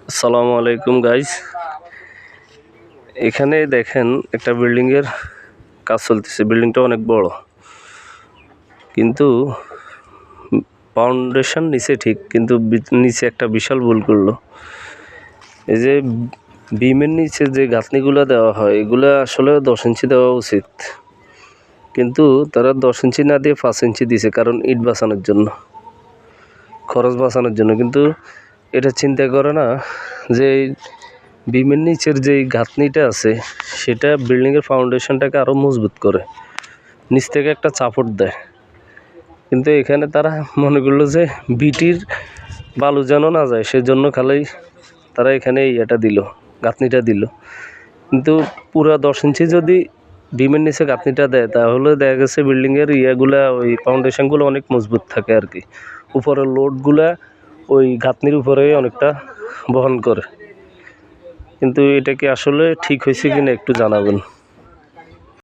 আসসালামু আলাইকুম গাইস। এখানে দেখেন একটা বিল্ডিং এর কাজ চলতেছে। বিল্ডিংটা অনেক বড়, কিন্তু ফাউন্ডেশন নিচে ঠিক, কিন্তু নিচে একটা বিশাল ভুল করলো। এই যে বিমের নিচে যে গাঁথনিগুলো দেওয়া হয়, এগুলা আসলে 10 ইঞ্চি দেওয়া উচিত, কিন্তু তারা 10 ইঞ্চি না দিয়ে 5 ইঞ্চি দিছে, কারণ ইট বাঁচানোর জন্য, খরচ বাঁচানোর জন্য। কিন্তু এটা চিন্তা করে না যে বিমের নিচের যে গাঁথনিটা আছে সেটা বিল্ডিংয়ের ফাউন্ডেশনটাকে আরও মজবুত করে, নিচ থেকে একটা চাপড় দেয়। কিন্তু এখানে তারা মনে করলো যে বিটির বালু যেন না যায়, সেজন্য খালি তারা এখানে ইয়েটা দিল, গাঁথনিটা দিল। কিন্তু পুরো 10 ইঞ্চি যদি বিমের নিচে গাঁথনিটা দেয়, তাহলে দেখা গেছে বিল্ডিংয়ের ইয়েগুলা, ওই ফাউন্ডেশনগুলো অনেক মজবুত থাকে আর কি। উপরের লোডগুলা ওই গাঁথনির উপরে অনেকটা বহন করে। কিন্তু এটা কি আসলে ঠিক হয়েছে কিনা একটু জানাবেন।